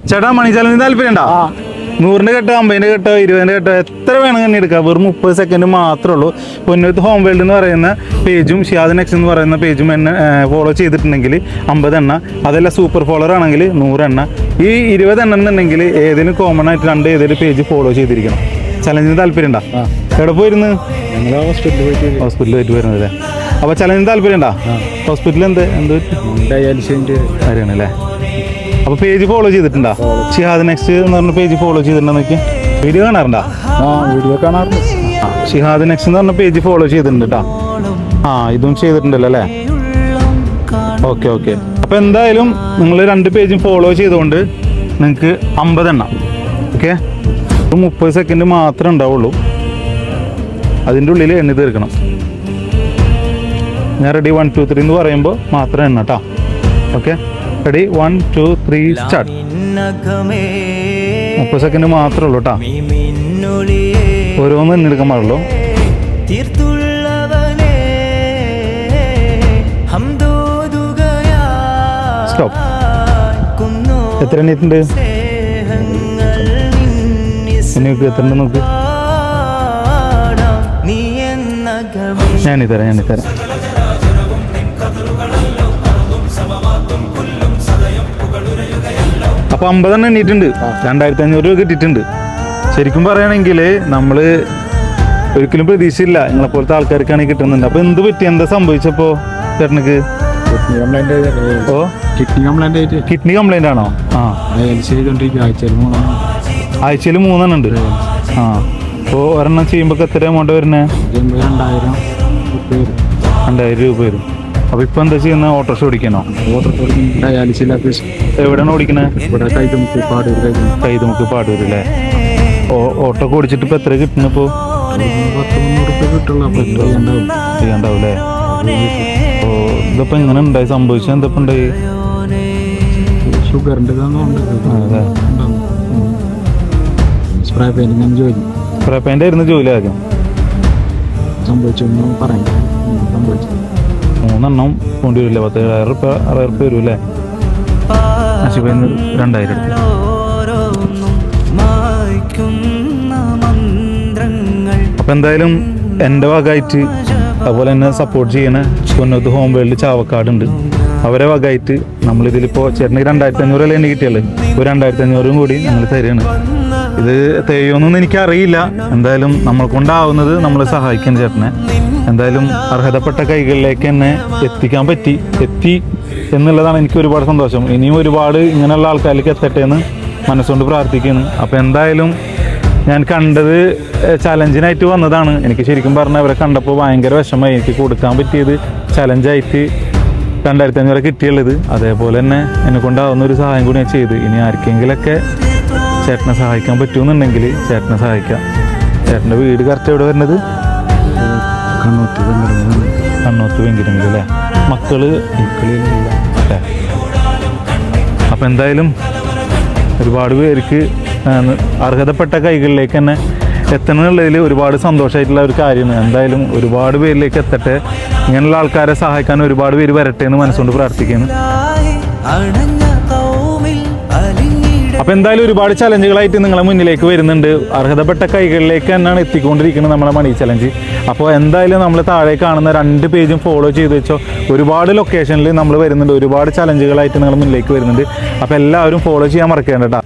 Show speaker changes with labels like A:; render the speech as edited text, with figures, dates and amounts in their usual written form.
A: ചേട്ടാ മണി ചലഞ്ച് താല്പര്യം ഉണ്ടോ? 100-ന്റെ കെട്ടോ 50-ന്റെ കെട്ടോ 20-ന്റെ കെട്ടോ എത്ര വേണമെങ്കിൽ തന്നെ എടുക്കാം. വെറും 30 സെക്കൻഡ് മാത്രമേ ഉള്ളൂ. പൊന്നൂത്ത് ഹോം വേൾഡ് എന്ന് പറയുന്ന പേജും ഷിയാദ് നെക്സ്റ്റ് എന്ന് പറയുന്ന പേജും എന്നെ ഫോളോ ചെയ്തിട്ടുണ്ടെങ്കിൽ 50 എണ്ണ, അതല്ല സൂപ്പർ ഫോളോവർ ആണെങ്കിൽ 100 എണ്ണ. ഈ 20 എണ്ണം എന്നുണ്ടെങ്കിൽ ഏതെങ്കിലും കോമൺ ആയിട്ട് ഏതെങ്കിലും പേജ് ഫോളോ ചെയ്തിരിക്കണം. ചലഞ്ചിന് താല്പര്യം ഉണ്ടോ? എവിടെ പോയിരുന്നു? ഹോസ്പിറ്റലിൽ പോയിട്ട് വരുന്നത്. അപ്പോൾ ചലഞ്ചിന് താല്പര്യം ഉണ്ടോ? ഹോസ്പിറ്റലിൽ എന്ത് കാര്യമാണല്ലേ? അപ്പോൾ പേജ് ഫോളോ ചെയ്തിട്ടുണ്ടോ? ഷിഹാദ് നെക്സ്റ്റ് എന്ന് പറഞ്ഞ പേജ് ഫോളോ ചെയ്തിട്ടുണ്ടോ? നോക്കി വീഡിയോ കാണാറുണ്ടോ?
B: വീഡിയോ കാണാറുണ്ട്.
A: ഷിഹാദ് നെക്സ്റ്റ് എന്ന് പറഞ്ഞ പേജ് ഫോളോ ചെയ്തിട്ടുണ്ട് കേട്ടോ. ഇതും ചെയ്തിട്ടുണ്ടല്ലോ അല്ലേ? ഓക്കെ. അപ്പോൾ എന്തായാലും നിങ്ങൾ 2 പേജും ഫോളോ ചെയ്തുകൊണ്ട് നിങ്ങൾക്ക് 50 എണ്ണം. ഓക്കെ, 30 സെക്കൻഡ് മാത്രമേ ഉണ്ടാവുള്ളൂ. അതിൻ്റെ ഉള്ളിൽ എണ്ണി തീർക്കണം. ഞാൻ റെഡി 1 2 3 എന്ന് പറയുമ്പോൾ മാത്രം എണ്ണ കേട്ടോ. Okay, ready 1 2 3 start. 30 സെക്കൻഡ് മാത്രമേ ഉള്ളൂ കേട്ടോ. ഓരോന്നും എണ്ണെടുക്കാൻ പാടുള്ളൂ. സ്റ്റോപ്പ്. എത്ര എണ്ണിട്ടുണ്ട്? എത്ര നോക്ക്. ഞാനിത്തരാം. അപ്പോൾ 50 എണ്ണം എണ്ണിയിട്ടുണ്ട്. 2500 രൂപ കിട്ടിയിട്ടുണ്ട്. ശരിക്കും പറയുകയാണെങ്കിൽ നമ്മൾ ഒരിക്കലും പ്രതീക്ഷയില്ല നിങ്ങളെപ്പോലത്തെ ആൾക്കാർക്കാണ് കിട്ടുന്നുണ്ട്. അപ്പോൾ എന്ത് പറ്റി, എന്താ സംഭവിച്ചപ്പോൾ ചേട്ടനക്ക്? കിഡ്നി കംപ്ലൈന്റ് ആണോ? ആഴ്ചയിൽ 3 എണ്ണം ഉണ്ട്. അപ്പോൾ ഒരെണ്ണം ചെയ്യുമ്പോൾ എത്ര എമൗണ്ട് വരുന്നത്? 2000 രൂപ വരും. അപ്പോൾ ഇപ്പം എന്താ ചെയ്യുന്നത്? ഓട്ടോറിക്ഷ ഓടിക്കണോ? എവിടെയാണ് ഓടിക്കണേ? കൈതമുക്ക് പാടൂർ അല്ലേ? ഓട്ടോ ഓടിച്ചിട്ട് ഇപ്പം എത്ര കിട്ടുന്നു? ഇപ്പോൾ 10-100 അല്ലേ? ഓ, ഇതിപ്പോൾ എങ്ങനെ ഉണ്ടായി? സംഭവിച്ചത് എന്താ ഉണ്ടായി?
B: ഷുഗറിൻ്റെ സ്പ്രേ
A: പെയിൻ്റ് ആയിരുന്നു ജോലി ആദ്യം.
B: സംഭവിച്ചു
A: 3 എണ്ണം കൊണ്ടുവരില്ലേ? 10,000 രൂപ 60 രൂപ വരും അല്ലേ? നശിപ്പന്ന് 2000 എടുത്തു. അപ്പം എന്തായാലും എൻ്റെ വകമായിട്ട് അതുപോലെ തന്നെ സപ്പോർട്ട് ചെയ്യണ പൊന്നൂത്ത് ഹോം വേൾഡ് ചാവക്കാടുണ്ട്. അവരെ വകമായിട്ട് നമ്മളിതിലിപ്പോൾ ചേട്ടന് 2500 അല്ലേ എൻ്റെ കിട്ടിയുള്ളത്. ഒരു 2500 കൂടി ഞങ്ങൾ തരികയാണ്. ഇത് തെയ്യൊന്നും എനിക്കറിയില്ല. എന്തായാലും നമ്മൾ കൊണ്ടാവുന്നത് നമ്മൾ സഹായിക്കാൻ ചേട്ടനെ. എന്തായാലും അർഹതപ്പെട്ട കൈകളിലേക്ക് തന്നെ എത്തി എന്നുള്ളതാണ് എനിക്ക് ഒരുപാട് സന്തോഷം. ഇനിയും ഒരുപാട് ഇങ്ങനെയുള്ള ആൾക്കാരിലേക്ക് എത്തട്ടെ എന്ന് മനസ്സുകൊണ്ട് പ്രാർത്ഥിക്കുന്നു. അപ്പോൾ എന്തായാലും ഞാൻ കണ്ടത് ചലഞ്ചിനായിട്ട് വന്നതാണ്. എനിക്ക് ശരിക്കും പറഞ്ഞാൽ അവരെ കണ്ടപ്പോൾ ഭയങ്കര വിഷമമായി. എനിക്ക് കൊടുക്കാൻ പറ്റിയത് ചലഞ്ചായിട്ട് 2500 കിട്ടിയുള്ളത്. അതേപോലെ തന്നെ എന്നെ കൊണ്ടാവുന്ന ഒരു സഹായം കൂടി ഞാൻ ചെയ്ത്. ഇനി ആർക്കെങ്കിലൊക്കെ ചേട്ടനെ സഹായിക്കാൻ പറ്റുമെന്നുണ്ടെങ്കിൽ ചേട്ടനെ സഹായിക്കാം. ചേട്ടൻ്റെ വീട് കറക്റ്റ് എവിടെ വരുന്നത്? കണ്ണൂത്ത് വെങ്കിടെങ്കിൽ അല്ലേ? മക്കള് അല്ലേ? അപ്പം എന്തായാലും ഒരുപാട് പേർക്ക് അർഹതപ്പെട്ട കൈകളിലേക്ക് തന്നെ എത്തണമെന്നുള്ളതിൽ ഒരുപാട് സന്തോഷമായിട്ടുള്ള ഒരു കാര്യമാണ്. എന്തായാലും ഒരുപാട് പേരിലേക്ക് എത്തട്ടെ. ഇങ്ങനെയുള്ള ആൾക്കാരെ സഹായിക്കാൻ ഒരുപാട് പേര് വരട്ടെ എന്ന് മനസ്സുകൊണ്ട് പ്രാർത്ഥിക്കുന്നു. അപ്പോൾ എന്തായാലും ഒരുപാട് ചലഞ്ചുകളായിട്ട് നിങ്ങളെ മുന്നിലേക്ക് വരുന്നുണ്ട്. അർഹതപ്പെട്ട കൈകളിലേക്ക് തന്നെയാണ് എത്തിക്കൊണ്ടിരിക്കുന്നത് നമ്മളെ മണി ചലഞ്ച്. അപ്പോൾ എന്തായാലും നമ്മൾ താഴെ കാണുന്ന 2 പേജും ഫോളോ ചെയ്ത് വെച്ചോ. ഒരുപാട് ലൊക്കേഷനിൽ നമ്മൾ വരുന്നുണ്ട്. ഒരുപാട് ചലഞ്ചുകളായിട്ട് നിങ്ങൾ മുന്നിലേക്ക് വരുന്നുണ്ട്. അപ്പോൾ എല്ലാവരും ഫോളോ ചെയ്യാൻ മറക്കേണ്ട കേട്ടോ.